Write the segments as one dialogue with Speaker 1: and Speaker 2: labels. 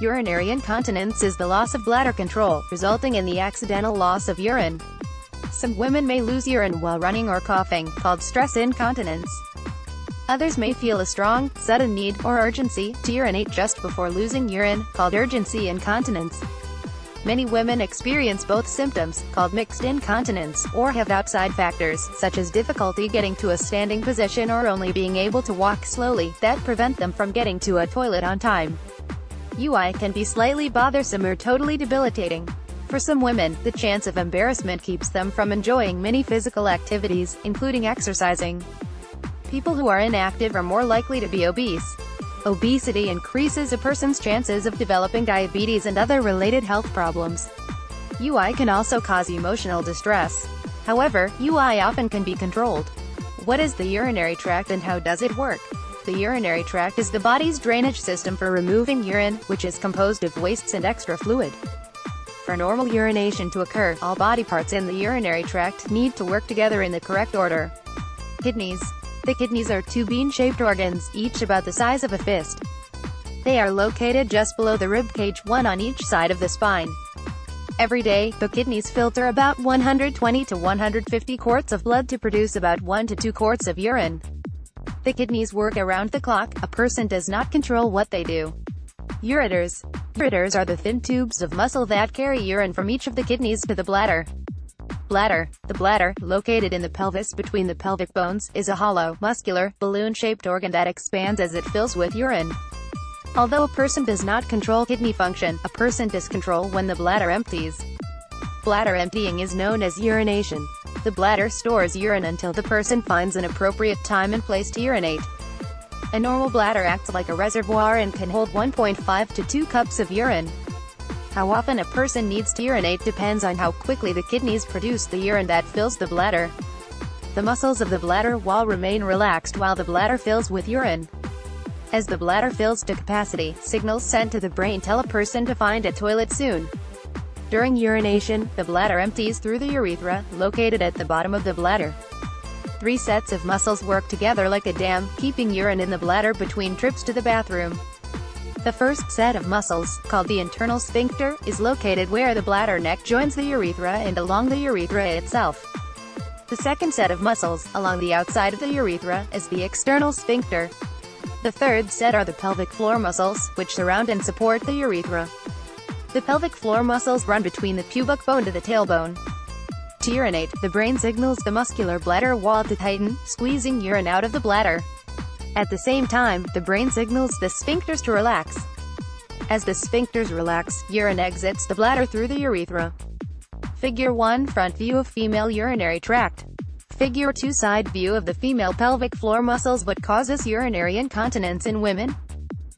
Speaker 1: Urinary incontinence is the loss of bladder control, resulting in the accidental loss of urine. Some women may lose urine while running or coughing, called stress incontinence. Others may feel a strong, sudden need, or urgency, to urinate just before losing urine, called urgency incontinence. Many women experience both symptoms, called mixed incontinence, or have outside factors, such as difficulty getting to a standing position or only being able to walk slowly, that prevent them from getting to a toilet on time. UI can be slightly bothersome or totally debilitating. For some women, the chance of embarrassment keeps them from enjoying many physical activities, including exercising. People who are inactive are more likely to be obese. Obesity increases a person's chances of developing diabetes and other related health problems. UI can also cause emotional distress. However, UI often can be controlled. What is the urinary tract and how does it work? The urinary tract is the body's drainage system for removing urine, which is composed of wastes and extra fluid. For normal urination to occur, all body parts in the urinary tract need to work together in the correct order. Kidneys. The kidneys are two bean-shaped organs, each about the size of a fist. They are located just below the rib cage, one on each side of the spine. Every day, the kidneys filter about 120 to 150 quarts of blood to produce about 1 to 2 quarts of urine. The kidneys work around the clock. A person does not control what they do. Ureters. Ureters are the thin tubes of muscle that carry urine from each of the kidneys to the bladder. Bladder. The bladder, located in the pelvis between the pelvic bones, is a hollow, muscular, balloon-shaped organ that expands as it fills with urine. Although a person does not control kidney function, a person does control when the bladder empties. Bladder emptying is known as urination. The bladder stores urine until the person finds an appropriate time and place to urinate. A normal bladder acts like a reservoir and can hold 1.5 to 2 cups of urine. How often a person needs to urinate depends on how quickly the kidneys produce the urine that fills the bladder. The muscles of the bladder wall remain relaxed while the bladder fills with urine. As the bladder fills to capacity, signals sent to the brain tell a person to find a toilet soon. During urination, the bladder empties through the urethra, located at the bottom of the bladder. 3 sets of muscles work together like a dam, keeping urine in the bladder between trips to the bathroom. The first set of muscles, called the internal sphincter, is located where the bladder neck joins the urethra and along the urethra itself. The second set of muscles, along the outside of the urethra, is the external sphincter. The third set are the pelvic floor muscles, which surround and support the urethra. The pelvic floor muscles run between the pubic bone to the tailbone. To urinate, the brain signals the muscular bladder wall to tighten, squeezing urine out of the bladder. At the same time, the brain signals the sphincters to relax. As the sphincters relax, urine exits the bladder through the urethra. Figure 1 Front view of female urinary tract. Figure 2 Side view of the female pelvic floor muscles. What causes urinary incontinence in women?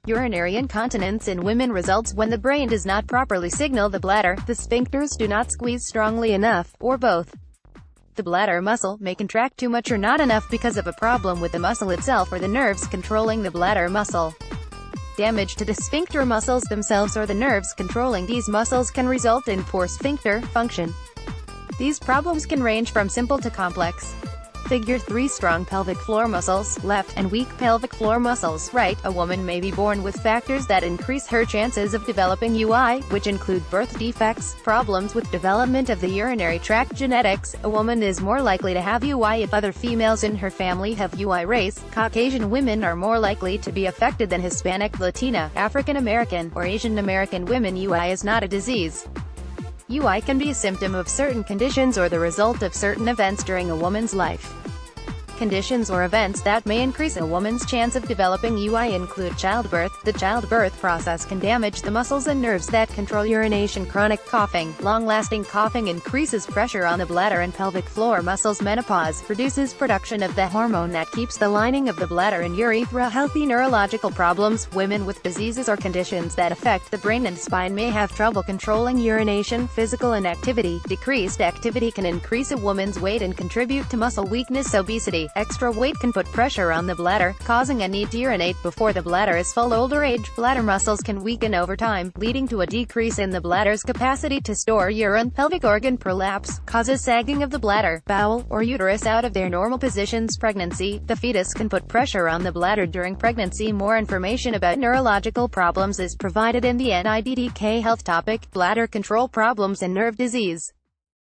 Speaker 1: Urinary incontinence in women results when the brain does not properly signal the bladder, the sphincters do not squeeze strongly enough, or both. The bladder muscle may contract too much or not enough because of a problem with the muscle itself or the nerves controlling the bladder muscle. Damage to the sphincter muscles themselves or the nerves controlling these muscles can result in poor sphincter function. These problems can range from simple to complex. Figure 3 Strong pelvic floor muscles, left, and weak pelvic floor muscles, right. A woman may be born with factors that increase her chances of developing UI, which include birth defects, problems with development of the urinary tract, genetics. A woman is more likely to have UI if other females in her family have UI. Race. Caucasian women are more likely to be affected than Hispanic, Latina, African American, or Asian American women. UI is not a disease. UI can be a symptom of certain conditions or the result of certain events during a woman's life. Conditions or events that may increase a woman's chance of developing UI include childbirth. The childbirth process can damage the muscles and nerves that control urination. Chronic coughing. Long-lasting coughing increases pressure on the bladder and pelvic floor muscles. Menopause reduces production of the hormone that keeps the lining of the bladder and urethra healthy. Neurological problems. Women with diseases or conditions that affect the brain and spine may have trouble controlling urination. Physical inactivity. Decreased activity can increase a woman's weight and contribute to muscle weakness. Obesity. capacity. Extra weight can put pressure on the bladder, causing a need to urinate before the bladder is full. Older age, bladder muscles can weaken over time, leading to a decrease in the bladder's capacity to store urine. Pelvic organ prolapse causes sagging of the bladder, bowel, or uterus out of their normal positions. Pregnancy, the fetus can put pressure on the bladder during pregnancy. More information about neurological problems is provided in the NIDDK health topic, bladder control problems and nerve disease.